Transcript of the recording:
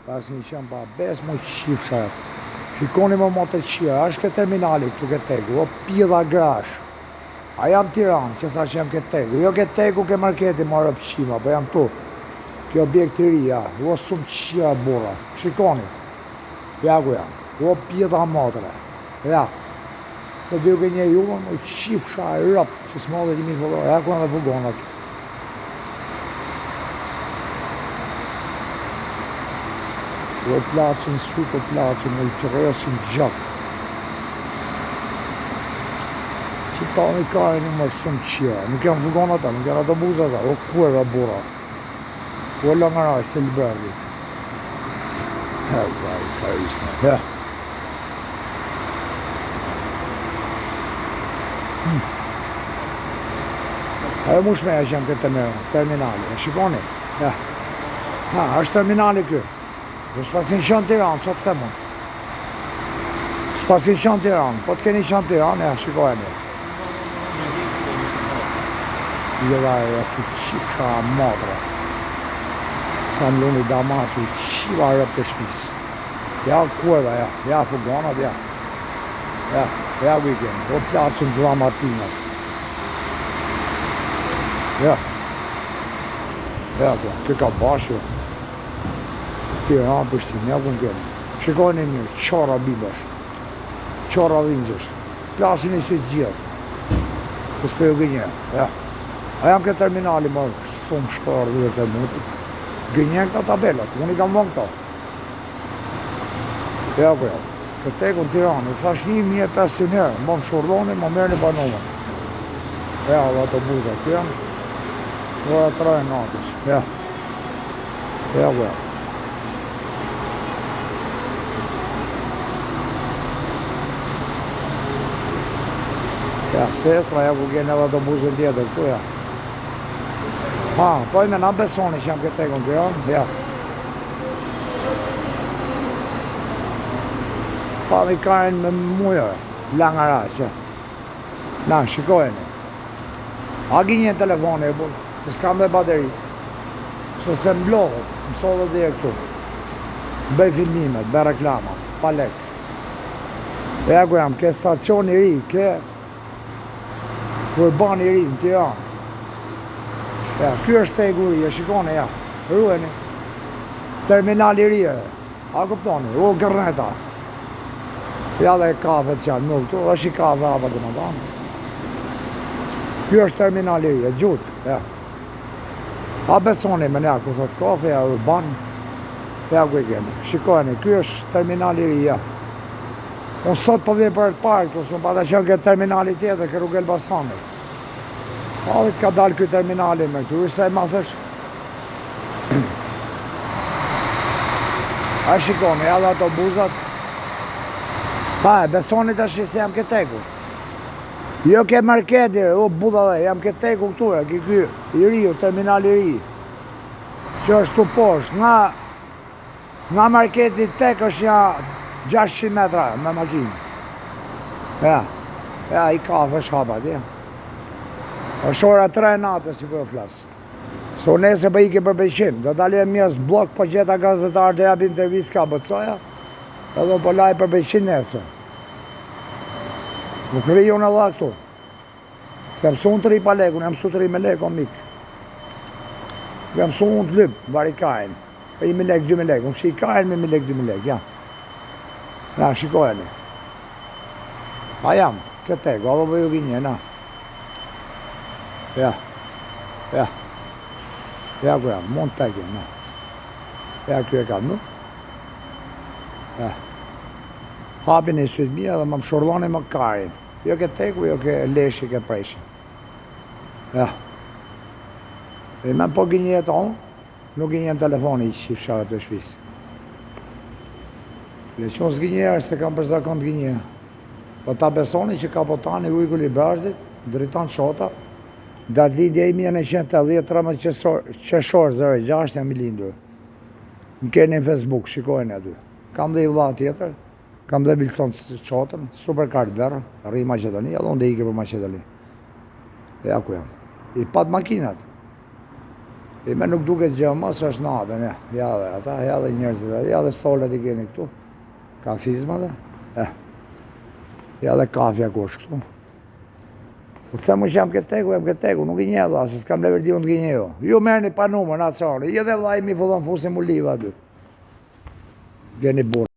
Pas një qënë pa bes mu qifësha. Shikoni më të qia, është këtë terminali këtu këtë tegu, o pidha grash. A jam Tiranë, që sa që jam këtë tegu. Jo këtë tegu ke marketi marrë pëqima, po jam tu. Kjo objekt të ri, ja, o sumë qia burra. Shikoni. Ja ku jam, o pidha matre. Ja. Se duke një jullën, më qifësha e rëpë, që s'ma dhe kimi fëllor. Ja ku janë dhe fugonat. O plaqin sut, o plaqin, o që rësin gjak. Që ta një kajnë në mërë shumë qia. Nuk janë fugon ata, nuk janë autobus ata, o kueve bura. O langaraj, se lëberdit. Ka ishtë. Ja. Ajo mu shmeja që jam këtë terminali. Shikoni. Ja. Ha, është terminali kjo. S'pasin qënë Tiranë, që të themon? S'pasin qënë Tiranë, po të keni qënë Tiranë, ja, shikojeni. Jela e që qifësha matre. Sa më luni damasu, qiva rëpë të shpisë. Ja, kueva, ja, ja, fugonat, ja. Ja, weekend, o plaqën dramatinat. Ja. Ja, kjo ka bashkë. Tiranë, Prishtinë, ja ku n'kemi. Shikojnë një, qara bibash, qara dhingjësh, plasin i si gjithë. Kësë për ju gënje, ja. A jam këtë terminali, më shumë shkarë dhe të mutë. Gënje këta tabelat, unë i kam vonë këta. Ja ku ja, këtë teku në Tiranë, thash 1500 herë, më shurdoni, më merë një banovën. Ja, dhe ato buzat, të janë. Dhe e trajnë natës, ja. Ja ku ja. Ja, sesra, ja ku gjenë edhe autobusin tjetër këtu, ja. Ha, po ime na besoni që jam këtë tekun të janë, ja. Pa mi kajnë me mujë, langara që. Na, shikojeni. A gjenje telefoni e bull, që s'kam dhe bateri. Që se mblohët, më sodhët dhe e këtu. Bëj filmimet, bëj reklamat, pa lek. Ja ku jam, ke stacion i ri, ke urban i ri në Tiranë. Ja, kjo është tegu i ri, e shikone, ja, rueni. Terminal i ri e, a kuptoni, o gërneta. Ja dhe kafe të qanë, nuk tu, është i kafe apë të më tanë. Kjo është terminal i ri, e gjutë, ja. A besoni me nja, ku thot kafe, ja, urban, ja ku i kemi. Shikojeni, kjo është terminal i ri, ja. Unë sot po vjen për të parë këtu, s'u pata qenë këtë terminali tjetër, këtë rrugë Elbasanit. Avit ka dalë këtë terminali me këtu, sa e ma thësh. A shikoni, edhe ato buzat. Pa e, besoni të shi se jam këtë teku. Jo ke marketi, o buda dhe, jam këtë teku këtu e, kjo i riu, terminali i ri. Që është të poshtë, nga marketi tek është ja 600 metra me makinë. Ja, i kafe shabat, ja. është ora 3 natës si për flasë. So nese për ike për beqim, do dalje mjes blok po gjeta gazetarë dhe jabi intervjist ka bëtsoja, edhe po laj për beqim nese. Nuk riju në dha këtu. Se jam su në të ri pa lekun, jam su të ri me lekun mik. Jam su në të lypë, vari kajnë. Për 1.000 lek, 2.000 lek, unë shi kajnë me 1.000 lek, 2.000 lek, ja. Na, shikojeni. A jam, këtë ego, apo për ju gjenje, na. Ja. Ja, ku jam, mund të teke, na. Ja, kjo e ka, nu. Ja. Hapin e sytë mija dhe më shurloni më karin. Jo ke teku, jo ke leshi, ke preshin. Ja. E me po gjenje të onë, nuk gjenje në telefoni që shifëshave të shpisë. Le qonë s'gjenjerë se kam për zakon të gjenje. Po ta besoni që kapotani ujku Librashtit, dritan qota, datë lidja i 1910, 13 qeshor 06, jam i lindur. Më keni në Facebook, shikojnë aty. Kam dhe i vla tjetër, kam dhe Bilson qotën, superkart dherë, rri Macedoni, edhe unë dhe ike për Macedoni. Ja ku jam. I pat makinat. E me nuk duket gjë, mos është natën, ja dhe ata, ja dhe njerëzit, ja dhe stolet I keni këtu, kafizma dhe, ja dhe kafja kush këtu. Kur themu që jam këtë tegu, nuk I nje dha, se s'kam leverdi unë t'ki nje jo. Ju merrni pa numër, na çoni, I dhe vllai mi fillon fusin mu liva aty. Gjeni burë.